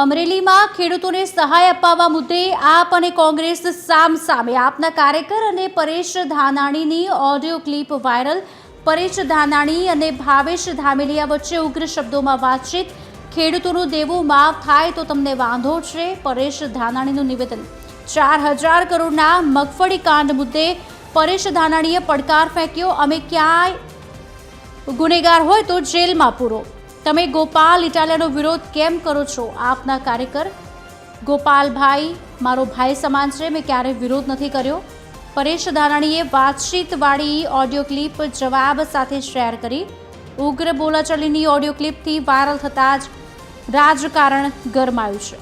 અમરેલીમાં ખેડૂતોને સહાય અપાવવા મુદ્દે આપ અને કોંગ્રેસ સામસામે. આપના કાર્યકર અને પરેશ ધાનાણીની audio clip viral. Paresh Dhanani અને ભાવેશ ધામેલિયા વચ્ચે ઉગ્ર શબ્દોમાં વાતચીત. ખેડૂતોનું દેવું માફ થાય તો તમને વાંધો છે, પરેશ ધાનાણીનું નિવેદન. 4000 કરોડના મગફળી કાંડ મુદ્દે પરેશ ધાનાણીએ પડકાર ફેંક્યો. અમે ક્યાંય ગુનેગાર હોય તો જેલમાં પૂરો. તમે ગોપાલ ઇટાલિયાનો વિરોધ કેમ કરો છો? આપના કાર્યકર ગોપાલભાઈ મારો ભાઈ સમાન છે, મેં ક્યારેય વિરોધ નથી કર્યો. પરેશ ધાનાણીએ વાતચીતવાળી ઓડિયો ક્લિપ જવાબ સાથે શેર કરી. ઉગ્ર બોલાચાલીની ઓડિયો ક્લિપથી વાયરલ થતાં જ રાજકારણ ગરમાયું છે.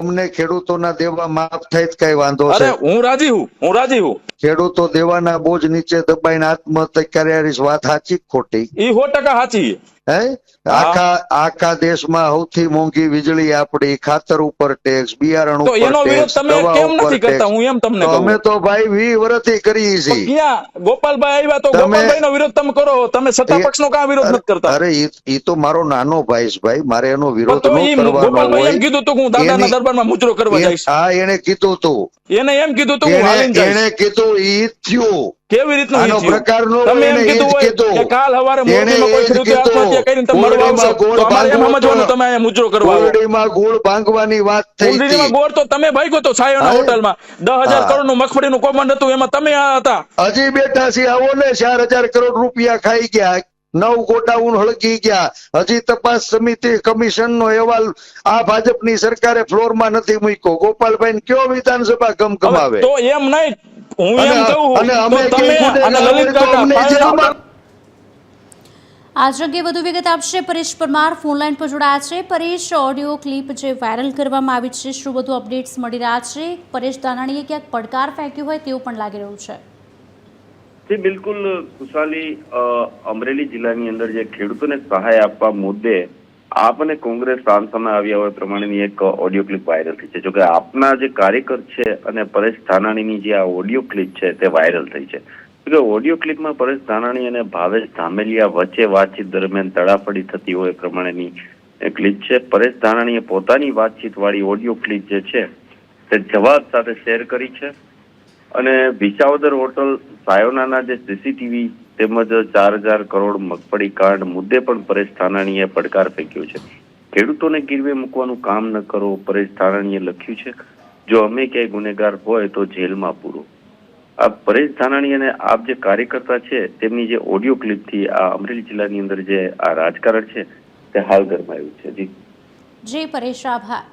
તમને ખેડૂતોના દેવા માફ થાય તો કઈ વાંધો છે? અરે હું રાજી હું ખેડૂતો દેવાના બોજ નીચે દબાઈને આત્મહત્યા કરે, વાત સાચી ખોટી? એ 100% સાચી. હે આખા દેશમાં સૌથી મોંઘી વીજળી આપડી, ખાતર ઉપર ટેક્સ, બિયારણ ઉપર ટેક્સ, દવા ઉપર ટેક્સ. હું એમ તમને કહું, અમે તો ભાઈ 20 વર્ષથી કરીએ છીએ. ક્યાં ગોપાલભાઈ આવ્યા તો ગોપાલભાઈનો વિરોધ તમે કરો, તમે સત્તા પક્ષનો કાં વિરોધ નથી કરતા? અરે ઈ તો મારો નાનો ભાઈ છે ભાઈ, મારે એનો વિરોધ ન કરવાનો ગોપાલભાઈ એમ કીધું તો હું દાદાના દરબારમાં મુજરો કરવા જઈશ. હા, એને કીધું તું, એને એમ કીધું તો હું હાલીને જઈશ. એને કીધું ઈ થયું. કેવી રીતનું આનો પ્રકારનો તમે એમ કીધું હોય કે કાલ સવારે મોરબીમાં કોઈ ખેડૂતે આત્મહત્યા કરીને તમે મળવા આવશો તો અમારે એમ સમજવાનું તમે અહીંયા મુજરો કરવા આવો. ગોળડીમાં ગોળ ભાંગવાની વાત થઈ હતી. ગોળડીમાં ગોળ તો તમે ભાગ્યો તો સાયોના હોટલમાં 10,000 કરોડનું મગફળીનું કૌભાંડ હતું, એમાં તમે હતા. હજી બેઠા છે, આવો ને 4000 કરોડ રૂપિયા ખાઈ ગયા, 9 ગોડાઉન હળગી ગયા. હજી તપાસ સમિતિ કમિશનનો અહેવાલ આ ભાજપની સરકારે ફ્લોરમાં નથી મૂક્યો. ગોપાલભાઈ કયો વિધાનસભા ગમગમાવે? તો એમ નહીં, હું એમ કહું તો તમે અને લલિત કાકા આજ અંગે વધુ વિગત આપશે પરેશ પરમાર ફોનલાઈન પર જોડાયા છે. પરેશ, ઓડિયો ક્લિપ જે વાયરલ કરવામાં આવી છે, શું વધુ અપડેટ્સ મળી રહ્યા છે? પરેશ ધાનાણીએ ક્યાંક પડકાર ફેંક્યો હોય તેવું પણ લાગી રહ્યું છે. જી બિલકુલ ખુશાલી, અમરેલી જિલ્લાની અંદર જે ખેડૂતોને સહાય આપવા મુદ્દે આપ અને કોંગ્રેસ સામસામે આવ્યા હોય પ્રમાણેની એક ઓડિયો ક્લિપ વાયરલ થઈ છે. જોકે આપના જે કાર્યકર છે અને પરેશ ધાનાણીની જે આ ઓડિયો ક્લિપ છે તે વાયરલ થઈ છે. ઓડિયો ક્લિપમાં પરેશ ધાનાણી અને ભાવેશ ધામેલિયા વચ્ચે વાતચીત દરમિયાન તડાફડી થતી હોય પ્રમાણેની ક્લિપ છે. પરેશ ધાનાણીએ પોતાની વાતચીત વાળી ઓડિયો ક્લિપ જે છે તે જવાબ સાથે શેર કરી છે અને વિસાવદર હોટલ સાયોનાના જે સીસીટીવી તેમજ 4000 કરોડ મગફળી કાંડ મુદ્દે પણ પરેશ ધાનાણીએ પડકાર ફેંક્યો છે. ખેડૂતોને ગીરવે મૂકવાનું કામ ન કરો, પરેશ ધાનાણીએ લખ્યું છે. જો અમે ક્યાંય ગુનેગાર હોય તો જેલમાં પૂરો. આ પરેશ ધાનાણી અને આપ જે કાર્યકર્તા છે તેમની જે ઓડિયો ક્લિપથી આ અમરેલી જિલ્લાની અંદર જે આ રાજકારણ છે તે હાલ ગરમાયું છે. જી પરેશ, આભાર.